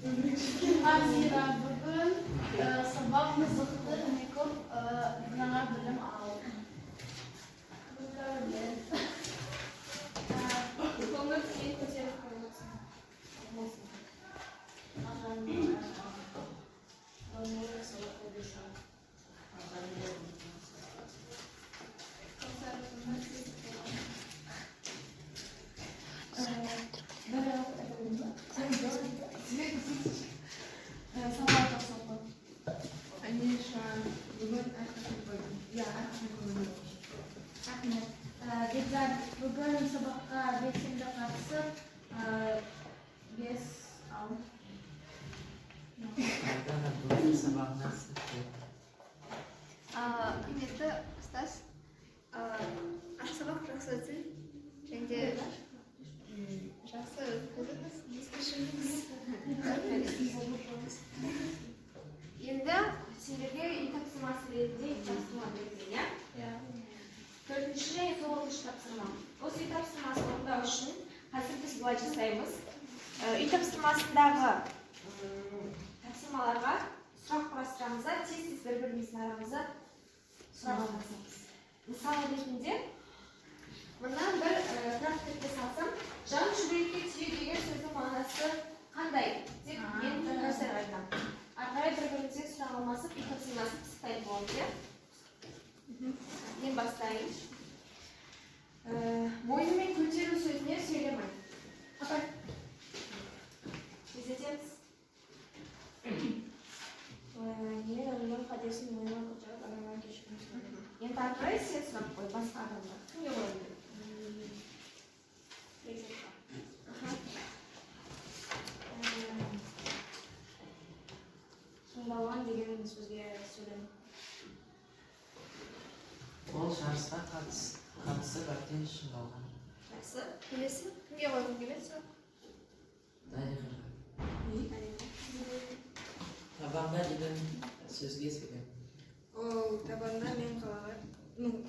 Hazira bugün sabah kızıktı, mekop bana bilim aldım. Böyle. Konuda iyi koçerek koymasın. Hani şu an bugün arkadaşım koydum. Ya arkadaşım koydum. Ahmet, bizler bugün sabah beşinde kalkıp biz aldık. Bugün sabah nasıl? Құрметті ұстаз, сабақ жақсы өтсін және жақсы өткізіңіз, ескершіңіз. Енді сендерге үй тапсырмасы ретінде үй тапсырма берілген, иә? 4-ші және 9-ші тапсырма. Осы үй тапсырмасын орындау үшін қазір біз былай жасаймыз. Үй тапсырмасындағы тапсырмаларға сұрақ құрастырамыз да, тез бір-біріміздің арамызда сұрақ алмасамыз. Мысалы ретінде, мына бір трактирге салсам, жан жүрекке тию деген сөздің мағынасы қандай деп мен өздері айтамын. Ары қарай бір-бірімізге сұрақ алмасып, үй тапсырмасын пысықтайтын боламыз, иә? Мен бастайын. Мойнымен көтеру сөзіне сөйлемей. Апай. Тездетеміз. Мен адамның қадесін мойнына көтеріп адамнан кешірім сұраймын. Енді ары қарай сен сұрақ қой, басқа адамдар. Кімге қояды? Шыңдалған деген сөзге сөйлеймін. Ол жарысқа қатысып әбден шыңдалған. Жақсы. Келесі. Кімге қойғың келеді сұрақ? Дариға. Табанға деген сөзге сөйлем. Ол табанда мен қалаға,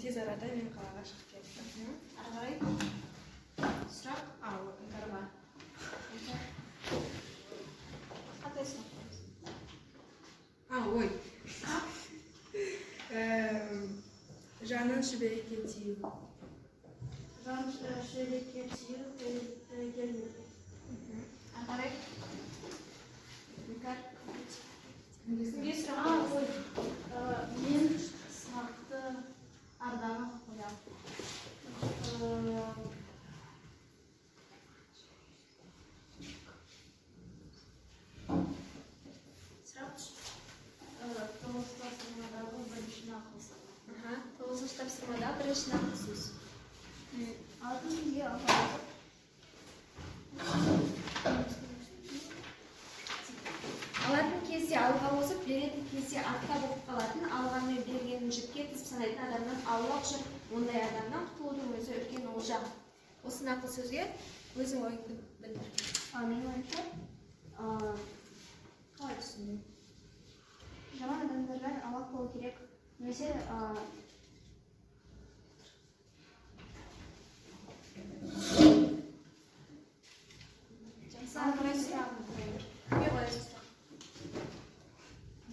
тез арада мен қалаға шығып кеттім. Ары қарай. Сұрақ. Тарба. Қандай сұрақ қойыңыз? Ой. Жанын шүберекке тию. Жан шүберекке тию келмеді. Ары қарай. Кімге сұрақ қойыңыз? Мен сұрақты Арданы қоямын. Сұрақ. 9-ші тапсырмадағы бірінші нақыл сөз. 9-ші тапсырмада бірінші нақыл сөз. Алтын кесе алға басып. Алатын кезде алға озып, беретін кезде артқа болып қалатын, алғанмен бергенін жіпке тізіп санайтын адамнан аулақ жүр. Ондай адамнан құтылудың өзі үлкен олжа. Осы нақыл сөзге өзің ойыңды білдір. Менің ойымша, Қалай түсіндің? жаман адамдардан аулақ болу керек. Немесе Ары қарай сұрағыңды қойыңдар. Кімге қоясыз сұрақ?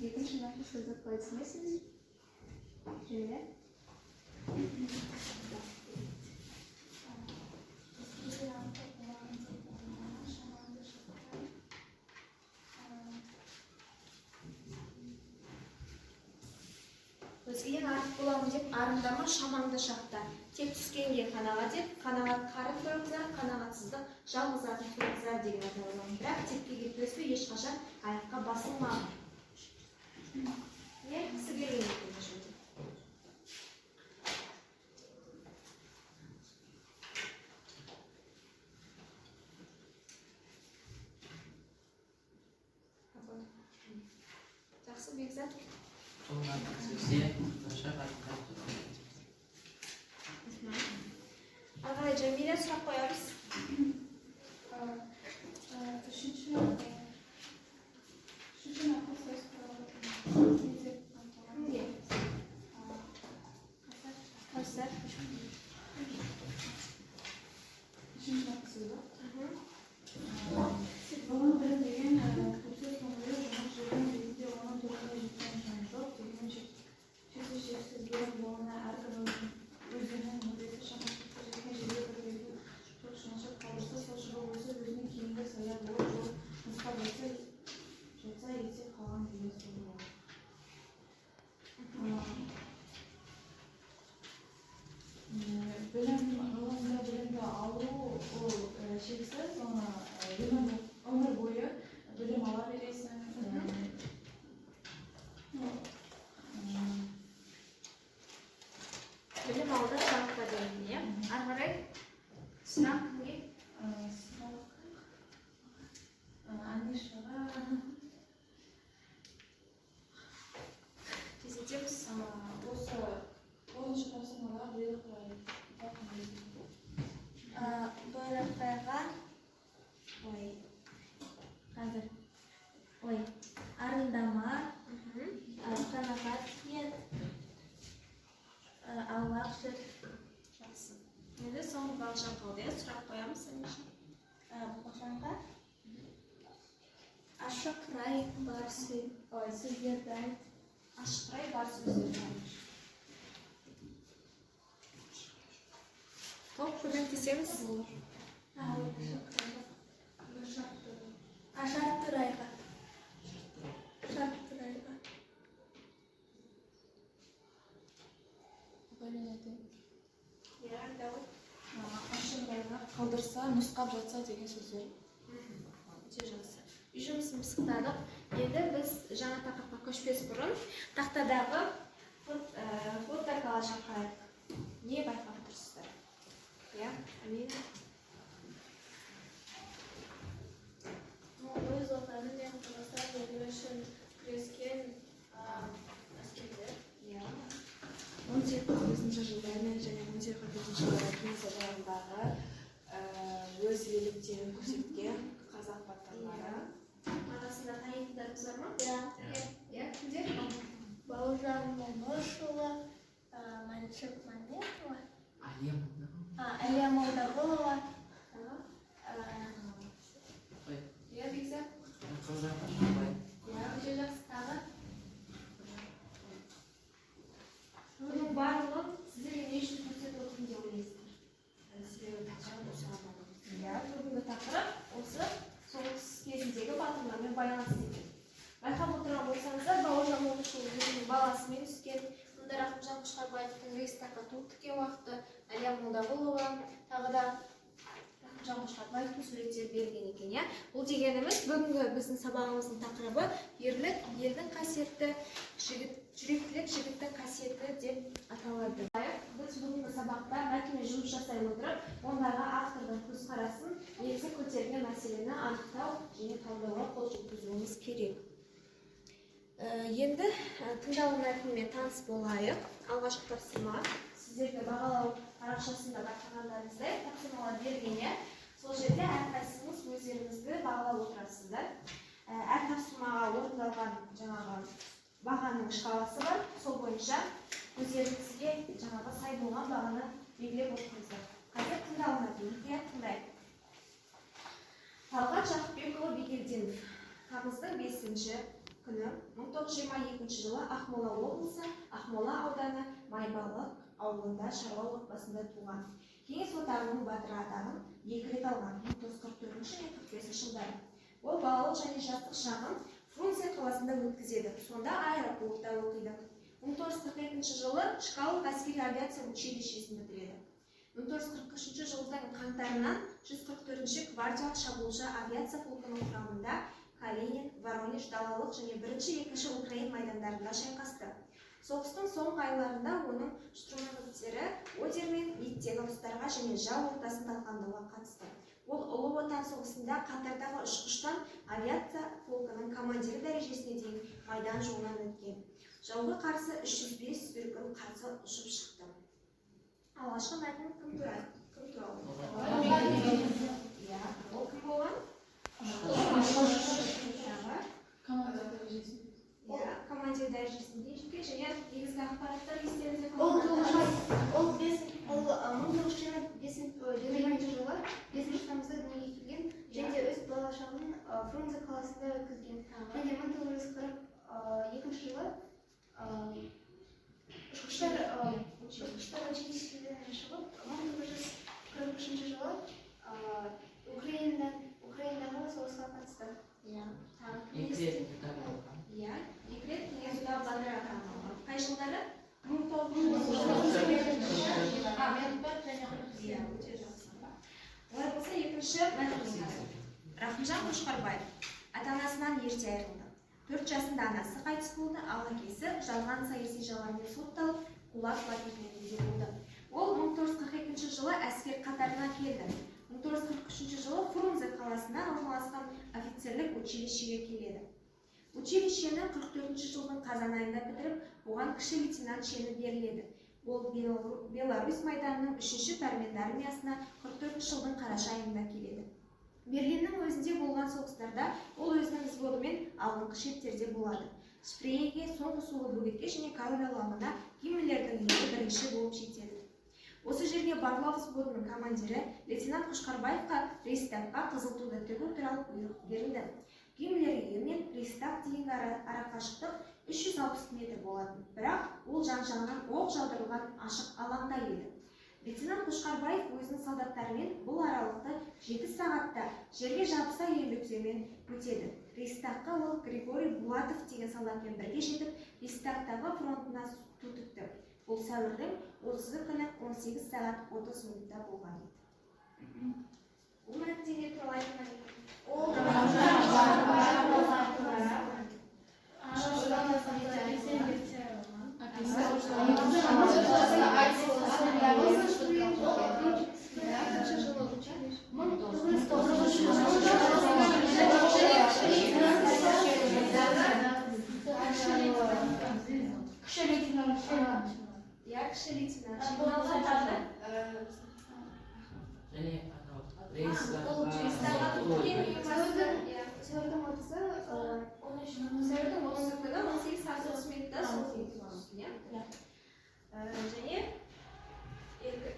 екінші нақыл сөзді қалай түсінесіз? Жүйе. Өзгеден артық боламын деп арындама шамаңды шақта. Тек түскенге қанағат ет, қанағат қарын көріңіздер, қанағатсыздық жалғыз атын көріңіздер деген атауы. Бірақ текке кетпеспе ешқашан аяққа басылма. Не? Кісі келген екен жерде. Жақсы, Бекзат. Ол сөзде қоша қатты. Ары қарай Жәмилә сұрақ қоямыз. Үшінші нақыл сөз туралы Кімге? Қайсар. Üçüncü noktasında. Bunun bir деген балашан қалды, иә? Сұрақ қоямыз сен үшін. Балашанға ашық рай бар сөздерді айт. Ашық рай бар сөздерді айт. Топ көмектесеміз. Ашарты райға. Ашық райға қалдырса, нұсқап жатса деген сөздер. Өте жақсы. Үй жұмысын пысықтадық. Енді біз жаңа тақырыпқа көшпес бұрын тақтадағы фотоколлажға қарайық. Не байқап тұрсыздар? Иә, Амина. Өз отаны мен Қазақстан елі үшін күрескен әскерлер. Иә. 18-9 жылдармен және 18-9 жылдары кеңес одағындағы өз ерліктерін көрсеткен қазақ батырлары. Арасында танитындарыңыз бар ма? Иә, кімдер? Бауыржан Момышұлы, Маншық Мәметова, Әлия Молдағұлова. Иә, Бекзат. Өте жақсы. Тағы? Бұның барлығын сіздерге не үшін көрсетіп отырмын деп ойлайсыздар? Себебі тақырып осыған байланысты. Иә, бүгінгі тақырып осы соғыс кезіндегі батырлармен байланысты екен. Байқап отырған болсаңыздар, Бауыржан Момышұлы өзінің баласымен түскен, мұнда Рахымжан Қошқарбаевтың Рейхстагқа туып тіккен уақыты, Әлия Молдағұлова, тағы да Рахымжан Қошқарбаевтың суреттері берілген екен, иә. Бұл дегеніміз бүгінгі біздің сабағымыздың тақырыбы ерлік, елдің қасиеті, жүректілік, жігіттің қасиеті деп аталады. Біз бүгінгі сабақта мәтінмен жұмыс жасай отырып, ондағы автордың көзқарасын, негізгі көтерген мәселені анықтау және талдауға қол жеткізуіміз керек. Енді тыңдалым мәтінмен таныс болайық. Алғашқы тапсырма сіздерге бағалау парақшасында байқағандарыңыздай тапсырмалар берген. Сол жерде әрқайсыңыз өздеріңізді бағалап отырасыздар. Әр тапсырмаға орындалған жаңағы бағаның шкаласы бар. Сол бойынша өздеріңізге жаңағы сай болған бағаны белгілеп отырыңыздар. Қазір тыңдалым мәтінін мұқият тыңдайық. Талғат Жақыпбекұлы Бегелдинов тамыздың 5-ші күні 1922 жылы Ақмола облысы, Ақмола ауданы Майбалық ауылында шаруа отбасында туған. Кеңес одағының батыры атағын 2 рет алған 1944-45 жылдары. Ол балалық және жастық шағын Фрунзе қаласында өткізеді. Сонда аэроклубта оқиды. 1942 жылы Чкалов әскери авиация училищесін бітіреді. 1943 жылдың қаңтарынан 144-ші гвардиялық шабуылшы авиация полкының құрамында Калинин, Воронеж, далалық және 1-2 Украин майдандарында шайқасты. Соғыстың соңғы айларында оның штурмовиктері Одер мен Ниттегі ұрыстарға және жау ортасын талқандауға қатысты. Ол Ұлы Отан соғысында қатардағы ұшқыштан авиация полкының командирі дәрежесіне дейін майдан жолынан өткен. Жауға қарсы 305 дүркін қарсы ұшып шықты. Алғашқы мәтін кім туралы? Ол кім болған? Командир дәрежесінде жеткен және негізгі ақпараттар естеріңізде Ол 1925 жылы 5 тамызда дүниеге келген және өз балашағын Фрунзе қаласында өткізген. Және 1942 жылы ұшқыштар училищеден шығып, 1943 жылы Украинадағы соғысқа қатысты. Екі рет кеңес одағы батыры атанған. Қай жылдары? 1944. Олай болса екінші мәтінге. Рахымжан Қошқарбаев ата-анасынан ерте айырылды. 4 жасында анасы қайтыс болды, ал әкесі жалған саяси жаламен сотталып, кулак лагерінде болды. Ол 1942 жылы әскер қатарына келді. 1943 жылы Фрунзе қаласына орналасқан офицерлік училищеге келеді. Училищені 44 жылдың қазан айында бітіріп, оған кіші лейтенант шені беріледі. Ол Беларусь майданының 3-ші пәрменді армиясына 44 жылдың қараша айында келеді. Берлиннің өзінде болған соғыстарда ол өзінің взводымен алдыңғы шептерде болады. Шпрейге, соңғы суғы бөгетке және король аламына Гиммлердің елі бірінші болып жетеді. Осы жерге барлау взводының командирі лейтенант Қошқарбаевқа Рейхстагқа қызыл туды тігу туралы бұйрық берілді. Гиммлер үйінен Рейхстаг дейінгі арақашықтық 360 метр болатын, бірақ ол жан-жағынан оқ жаудырылған ашық алаңда еді. Лейтенант Қошқарбаев өзінің солдаттарымен бұл аралықты 7 сағатта жерге жабыса еңбектермен өтеді. Рейхстагқа ол Григорий Булатов деген солдатпен бірге жетіп, Рейхстагтағы фронтына ту тікті. Бұл сәуірдің 30 күні 18 сағат 30 минутта болған еді. Бұл мәлімдеме туралы айтқан Кіші лейтенант. Және анау Рейхстагқа Сәуірдің 30-ы Сәуірдің 30 күні 18 сағат 30 минутта сол еді. Және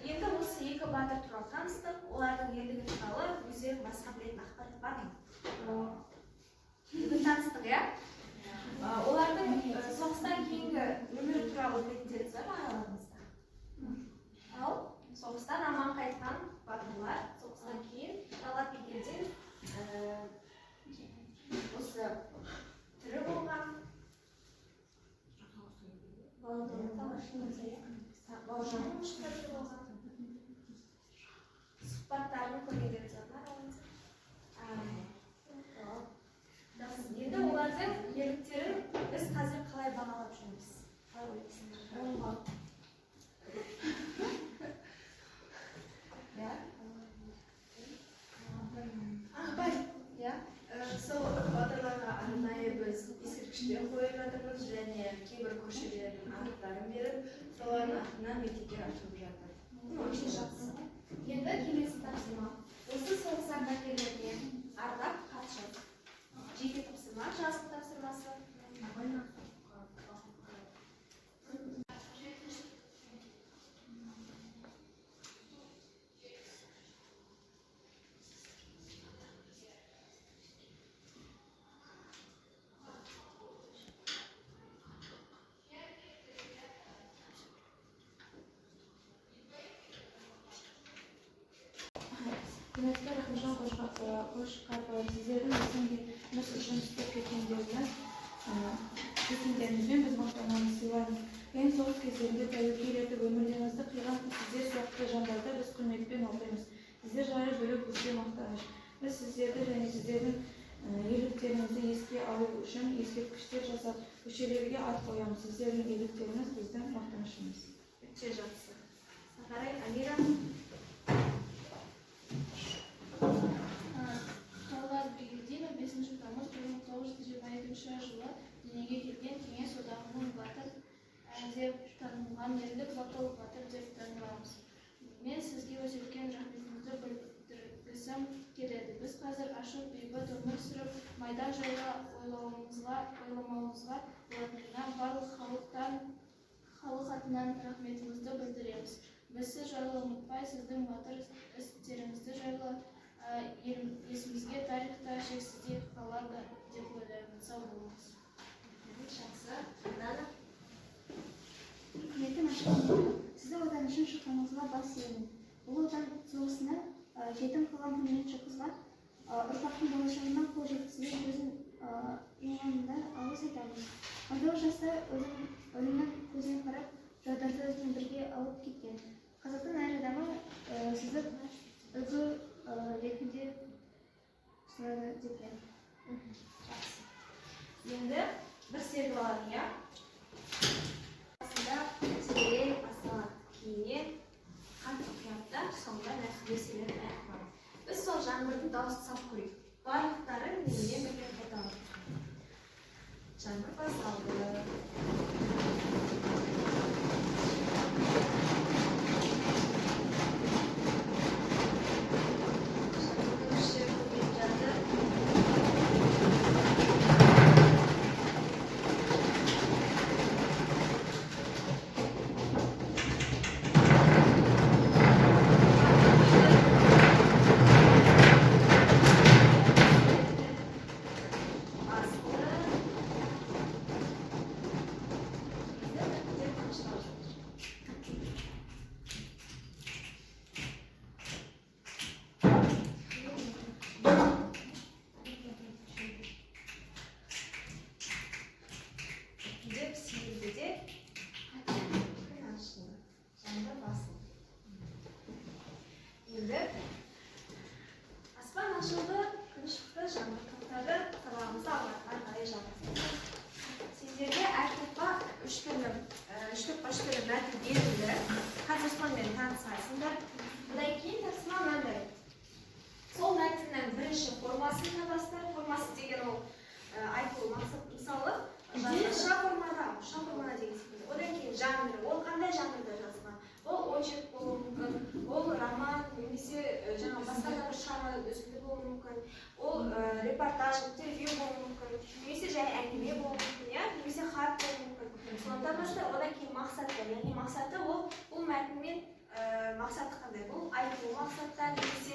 енді осы екі батыр туралы таныстық, олардың ерлігі туралы өздерің басқа білетін ақпарат бар ма? Бүгін таныстық, иә? Олардың соғыстан кейінгі өмірі туралы білетіндеріңіз бар ма араларыңызда? Ал соғыстан аман қайтқан батырлар соғыстан кейін талап еткен осы тірі болған сұхбаттарын көргендеріңіз бар ма? Енді олардың ерліктерін біз қазір қалай бағалап жүрміз? Сол батырларға арнайы біз ескерткіштер қойып жатырмыз және кейбір көшелердің аттарын беріп, солардың атынан мектептер ашылып жатыр. Очень жақсы. Енді келесі тапсырма. Осы соғыс ардагерлеріне арнап хат жаз. Жеке тапсырма, жазғы тапсырмасы. Құрметті Рахымжан Қошқарбаев, сіздердің осындай жұмыс істеп кеткендеріңізбен біз мақтанамыз, сыйлаймыз. Қиын соғыс кездерінде тәуекел етіп өмірлеріңізді қиған сіздер сияқты жандарды біз құрметпен оқимыз. Сіздер жайлы бөлек бізге мақтаныш. Біз сіздерді және сіздердің ерліктеріңізді еске алу үшін ескерткіштер жасап, көшелерге ат қоямыз. Сіздердің ерліктеріңіз біздің мақтанышымыз. Өте жақсы. Сахарай, Амира. Талғат Бегелдинов 5 тамыз 1922 жылы дүниеге келген Кеңес одағының батыр деп танылған ерлік батыл батыр деп таныламыз. Мен сізге өткен рахметімізді білдіргісім келеді. Біз қазір ашық бейбіт өмір сүріп, майдан жайлы ойламауымызға болатынына барлық халық атынан рахметімізді білдіреміз. Біз сіз жайлы ұмытпай, сіздің батыр істеріңізді жайлы есімізге тарихта шексіздей қалады деп ойлаймын. Сау болыңыз. Жақсы. Дана. Құрметті машиналар, сізді отан үшін шыққаныңызға бас иемін. Ұлы отан соғысына жетім қалған құрметті қызға ұрпақтың болашағына қол жеткізуге көзін жұмғанында алғыс айтамыз. 19 жаста өлімнің көзіне қарап, жаударды өзімен бірге алып кеткен. Қазақтың әр адамы сізді үлгі ретінде ұстады депкен. Енді бір сергі алады, иә? Басында терең басталады. Кейіннен қант құятта соңында мәселелер аяқталады. Біз сол жаңбырдың дауысын салып көрейік. Барлықтары менімен бірге қоталып. Жаңбыр басталды. бастады. Сабағымызды ары қарай жалғастырамыз. Сіздерге әр топқа үш түрлі мәтін берілді. Қазір сонымен танысасыңдар. Бұдан кейін тапсырма мынандай. Сол мәтіннің бірінші формасын табасыздар. Формасы деген ол айтылу мақсат. Мысалы, ша формада деген секілді. Одан кейін жанры. Ол қандай жанрда жазылған? Ол очерк болуы мүмкін, ол роман, немесе жаңа басқа да бір шығарма үзінді болуы мүмкін, ол репортаж, интервью болуы мүмкін, немесе жай әңгіме болуы мүмкін, немесе хат болуы мүмкін. Сондықтан бастап одан кейін мақсаты, яғни мақсаты ол бұл мәтінмен мақсаты қандай? Бұл айтылу мақсатта, немесе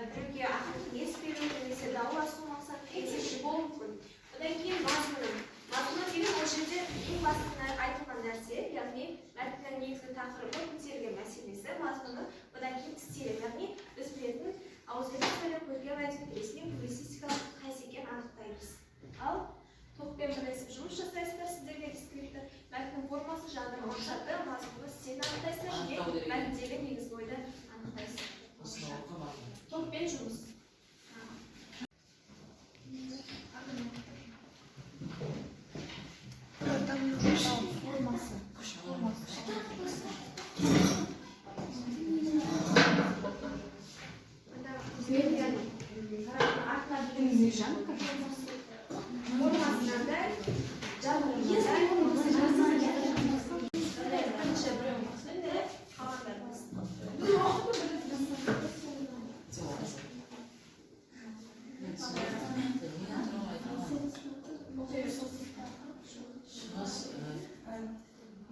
біреуге ақыл кеңес беру, немесе дауласу мақсаты, екінші болуы мүмкін. Одан кейін мазмұны. Мазмұны деген ол жерде ең басында айтылған нәрсе, яғни мәтіннің негізгі тақырыбы көтерілген мәселесі, мазмұны, одан кейін стилі, яғни біз білетін ауызекі сөйлем, көркем әдебиет, ресми, публицистикалық қайсы екенін анықтаймыз. Ал топпен бірлесіп жұмыс жасайсыздар, сіздерге дискретті мәтіннің формасы, жанры, мақсаты, мазмұны, стилін анықтайсыздар және мәтіндегі негізгі ойды анықтайсыздар. Топпен жұмыс.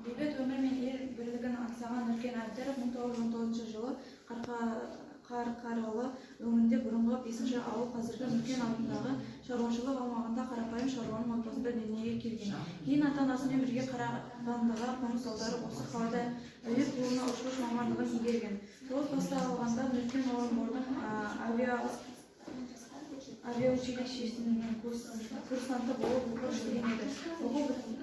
Бейбіт өмір мен ел бірлігін аңсаған Нүркен Әбдіров 1919 жылы Қарқаралы өңірінде бұрынғы 5-ші ауыл қазіргі Нүркен ауданындағы шаруашылық аумағында қарапайым шаруаның отбасында дүниеге келген. Кейін ата-анасымен бірге Қарағандыға қоныс аударып, осы қалада әуе клубына ұшқыш мамандығын игерген. Соғыс басталғанда Нүркен орынбордың авиаучилищесінің курсанты болып оқып жүрген еді.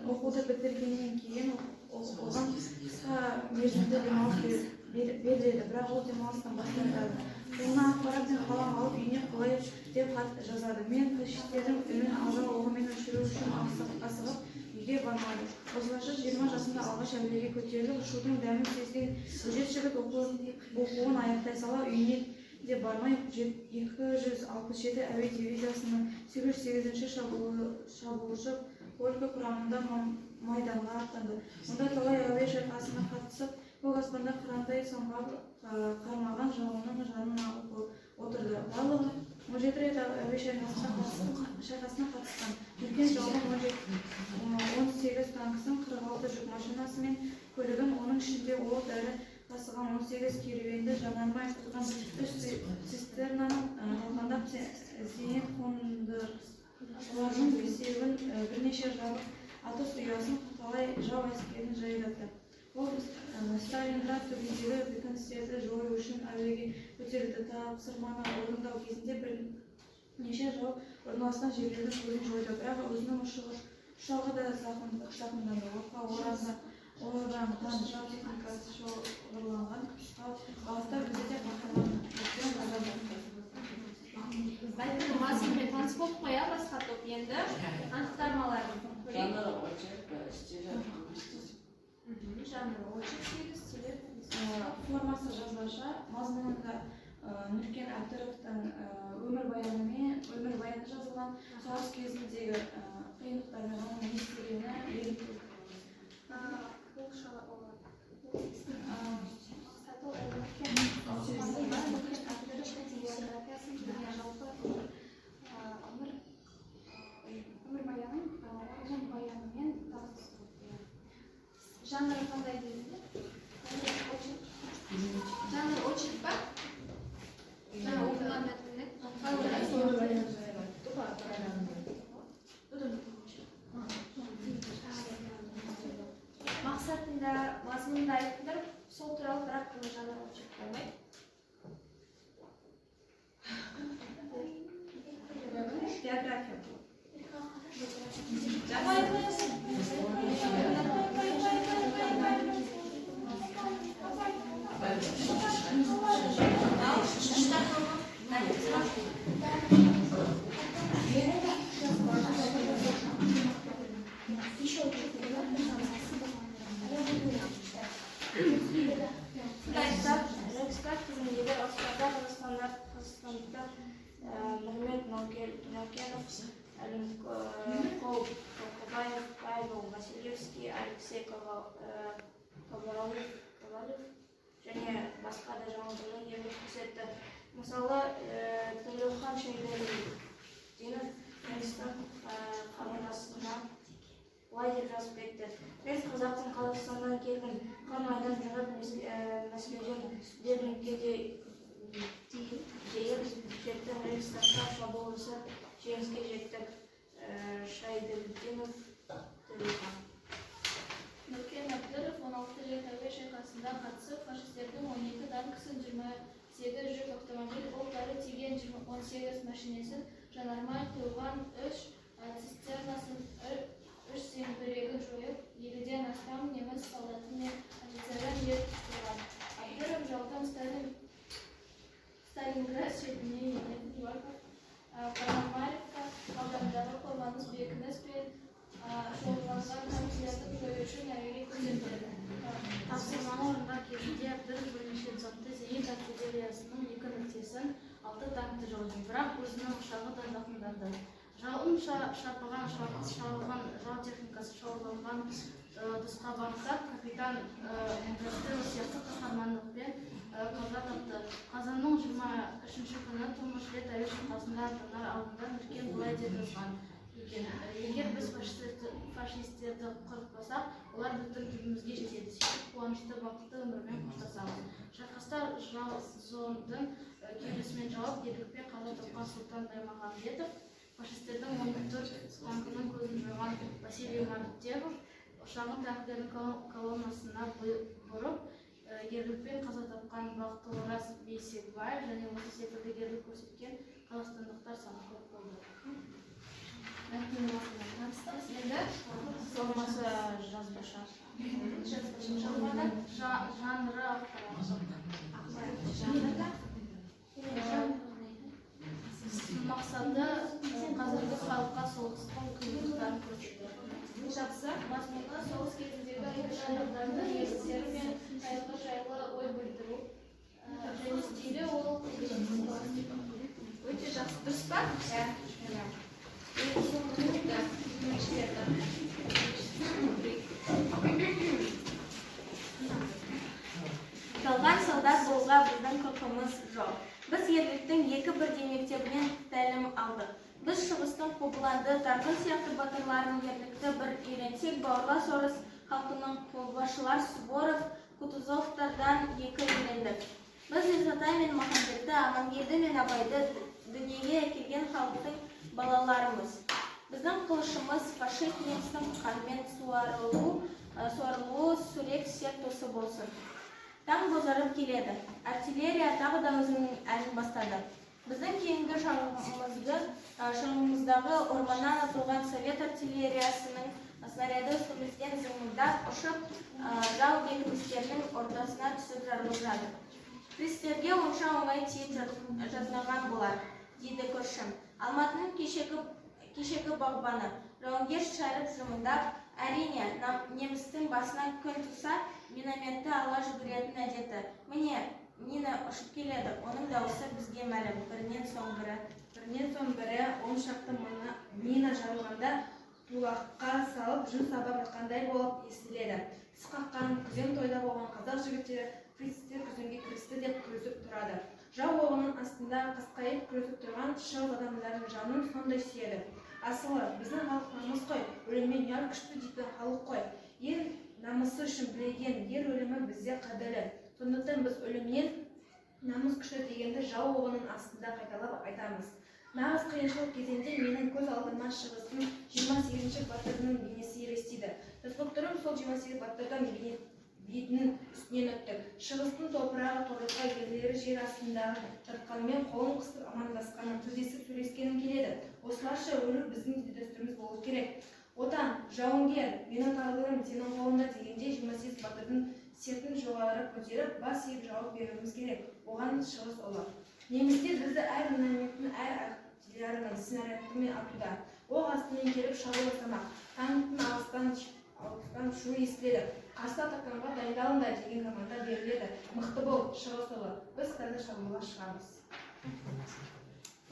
Оқуды бітіргеннен кейін оған қысқа мерзімді демалыс беріледі, бірақ ол демалыстан бас тартады. Қолына ақпарат пен қалам алып үйіне қалай деп хат жазады. Мен фашистердің үнін ажал оғымен өшіру үшін асығып үйге бармады. Осылайша 20 жасында алғаш әуеге көтеріліп, ұшудың дәмін сезген өжет жігіт оқуын аяқтай сала үйіне де бармай 267 әуе дивизиясының 808-ші шабуылшы полкі құрамында майданға аттанды. Мұнда талай әуе шайқасына қатысып, көк аспанда қырандай самғап қармаған жауының жанын ағып отырды. Барлығы 17 рет әуе шайқасына қатысқан. Үлкен жауының 18 танкісін, 46 жүк машинасы мен көлігін, оның ішінде оқ дәрі тасыған 18 керуенді жанармай тұтқан 3 цистернаны талқандап зейнет қондырғыларының бесеуін, бірнеше жабық атыс ұясын, талай жау әскерін жайдатты. Ол Сталинград түбіндегі бекіністерді жою үшін әуеге көтерілді. Тапсырманы орындау кезінде бірнеше жау орналасқан жерлердің көзін жойды, бірақ өзінің ұшағы да зақымданды. Оққа оранған жау техникасы шоғырланған алыстар бізде де қақырған. Бәлкім мазмұнмен таныс болып қоя басқа топ енді анықтармаларын көрейік. Жанры очерк, стилі. Формасы жазбаша, мазмұнында Нүркен Әбдіровтың өмірбаяны жазылған, соғыс кезіндегі қиындықтар мен оның не істегені Жанры қандай дейді? Жанр очерк па? Жаңа оқыған мәтіннің мақсатында, мазмұнында айтыңдар, сол туралы бірақ бұл жанр очерк болмайды. Биография бұл. Thank you. Нокенов, Кобаев, Павел Васильевский, Алексей Ковалев және басқа да жаңалықтар ерлік көрсетті. Мысалы, Төлеухан Шайбердинов Түркістан қабырғасына былай деп жазып кетті. Мен қазақтың Қазақстаннан келген қан майдан жүріп Мәскеуден Берлинге дейін жеттім. Рейхстагқа шабуыл жасап жеңіске жеттік. Шайбердинов Төлеухан. Нұркен Абдыров 16 жер тәуе шайқасында қатысып, фашистердің 12 танкісін, 28 жүк автомобиль, оқ-дәрі тиген 18 машинесін, жанармай құйылған 3 цистернасын, 3 зеңбірегін жойып, 50-ден астам неміс солдаты мен офицерін еріп тұтылған. Абдыров жаудан Сталинград шетіне енетін Пономаревка аудандағы қорғаныс бекініс пен шоғырланған танкілерді жою үшін әуелі көрсетілді. Тапсырманы орындау кезінде Абдыров бірнеше зауытты зенит артиллериясының 2 нүктесін 6 танкті жойды, бірақ өзінің ұшағы да зақымданды. Жауын шарпыған жау техникасы шоғырланған тұсқа бағыттап, капитан Грастелло сияқты қаһармандықпен қаза тапты. Қазанның 23-ші күні тұңғыш рет әуе шайқасында ата-аналар алдында Нұркен былай деп жазған екен: егер біз фашистерді құртпасақ, олар біздің түбімізге жетеді. Сөйтіп қуанышты бақытты өмірмен қоштасамыз. Шайқаста Жау-Зондың кеудесімен жауап ерлікпен қаза тапқан Сұлтан Баймағамбетов, фашистердің 14 танкінің көзін жойған Василий Мартемов ұшағын танктердің колоннасына бұрып, ерлікпен қаза тапқан Бақтыораз Бейсекбаев және осы секілді ерлік көрсеткен қазақстандықтар саны көп болды. Енді Формасы жазбаша. Жанры мақсаты қазіргі халыққа соғыстың қиындықтарын көрсету. мазмұны соғыс кезіндегі адамдардың ерліктері мен қайғы жайлы ой білдіру. Және стилі ол Өте жақсы. Дұрыс па? Талған солдат болға біздің құқымыз жоқ. Біз ерліктің екі бірдей мектебінен тәлім алдық. Біз шығыстың Қобыланды, Тарғын сияқты батырлардың ерлікті бір үйренсек, бауырлас орыс халқының қолбасшылар Суворов, Кутузовтардан екі үйрендік. Біз Исатай мен Махамбетті, Амангелді мен Абайды дүниеге әкелген халықтың балаларымыз. Біздің қылышымыз фашист немістің қанмен суарылуы сурет сектосы болсын. Таң бозарып келеді. Артиллерия тағы да өзінің әнін бастады. Біздің кейінгі шаңымыздағы орманнан атылған совет артиллериясының снаряды үстімізден зыңылдап ұшып, жау бекіністерінің ортасына түсіп жарылып жатыр. Туристерге онша оңай тиіп жатмаған болар, дейді көршім. Алматының кешегі бағбаны, жауынгер шәріп жымындап, әрине, немістің басына күн туса, минометті ала жүгіретін әдеті. Міне, мина ұшып келеді, оның дауысы бізге мәлім. Бірінен соң бірі, он шақты мина жарылғанда тулаққа салып жүн сабап жатқандай болып естіледі. Тіс қаққан күзем тойда болған қазақ жігіттері фрицтер күземге кірісті деп күресіп тұрады. Жау оғының астында қасқайып күресіп тұрған шығыс адамдардың жанын сондай сүйеді. Асылы, біздің халық намыс қой, өліммен ұял күшті дейтін халық қой. Ел намысы үшін білеген ер өлімі бізде қадірлі. Сондықтан біз өлімнен намыс күшті дегенді жау оғының астында қайталап айтамыз. Нағыз қиыншылық кезеңде менің көз алдыма шығыстың 28-ші батырының бейнесі елестейді. Жазғықтырым сол 28 батырдан бетінің үстінен өттік. Шығыстың топырағы торыққа ерлері жер астында жатқанымен қолын қысып амандасқаны, тілдесіп сөйлескенім келеді. Осылайша өлу біздің дәстүріміз болу керек. Отан, жауынгер, менің тағдырым сенің қолында дегенде 28 батырдың сертін жоғары көтеріп, бас иіп жауап беруіміз керек. Оған шығыс олар. Немістер бізді әр минометтің, әр артиллерияның снарядымен атуда. Оқ астымен келіп шабуыл жасамақ. Танктың алыстан шуы естіледі. Қарсы атаққанға дайындалыңдар деген команда беріледі. Мықты бол, шығыс олар. Біз қазір шабуылға шығамыз.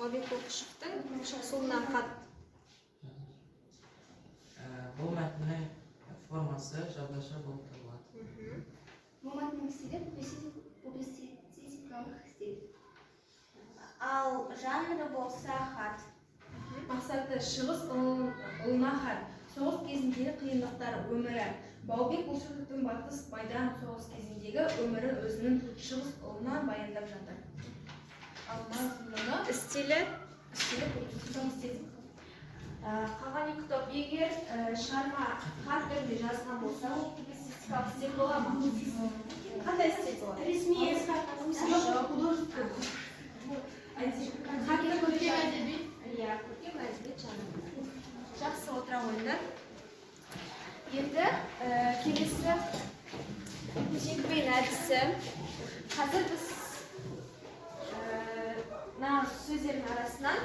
Баубек Оқышевтың соңынан хат. Бұл мәтіннің формасы жалғаша болып табылады. Бұл мәтіннің стилі публицистикалық стиль. Ал жанры болса хат. Мақсаты шығыс ұлына хат. Соғыс кезіндегі қиындықтар өмірі. Баубек Оқышевтың батыс майдан соғыс кезіндегі өмірін өзінің шығыс ұлына баяндап жатыр. Ал мазмұны Стилі публицистикалық стиль. қалған екі топ. Егер шығарма хат түрінде жазған болса, ол публицистикалық стиль бола ма? Қандай стиль болады? Ресми көркем әдеби. Иә, көркем әдебиет жанры. Жақсы, отыра қойыңдар. Енді келесі теңбен әдісі. Қазір біз сөздердің арасынан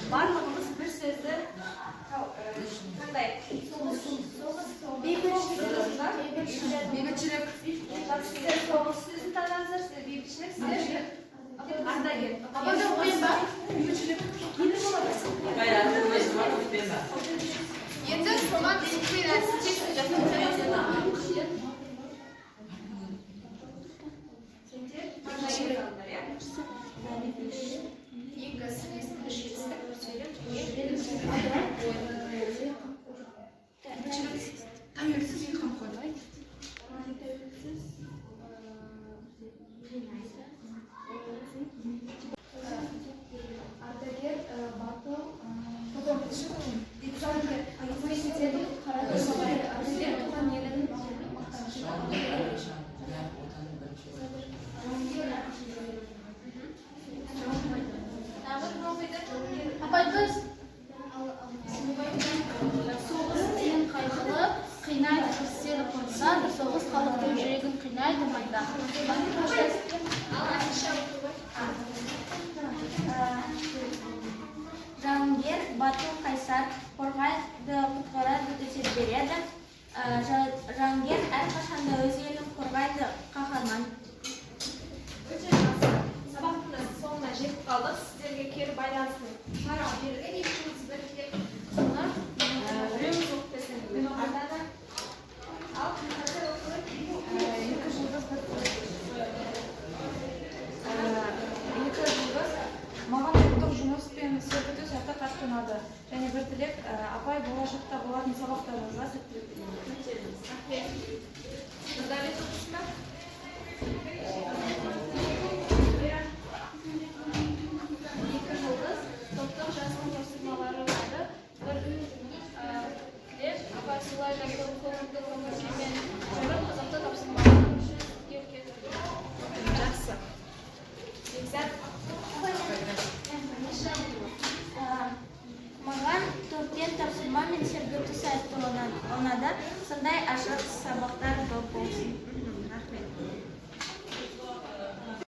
барлығымыз бір сөзді таңдайық. Бейбітшілік. Сіздер соғыс сөзін таңдаңыздар, сіздер бейбітшілік, сіздер ардагер. Абайда оқиын ба? Енді соған теңбен әдісі соғыс халықтың жүрегін қинайды майда. Жауынгер, батыл, қайсар, қорғайды, құтқарады, төтеп береді. Жауынгер әрқашанда өз елін қорғайды, қаһарман. Өте жақсы. Сабақтың соңына жетіп қалдық. Сіздерге кері байланысын қарау берілген. Екеуміз бірге соны біреуміз оқып берсеңіз, мен оқырданы. Ал қазір оқылып екі жылдық Маған ұлттық жұмыс пен серпіту сәті қатты ұнады. Және бір тілек, апай болашақта болатын сабақтарыңызға сәттілік тілеймін. Нұрдәулет оқысын ба? Екі жылдыз топтық жазғы тапсырмалары болды. Бір тілек, апай солай да көңілді көңілмен жүріп, қызықты тапсырмалар үшін еркеледі. Жақсы. Бекзат. Маған төрттен тапсырма мен сергіту сәтті ұнады. Сондай ашық сабақтар көп болсын.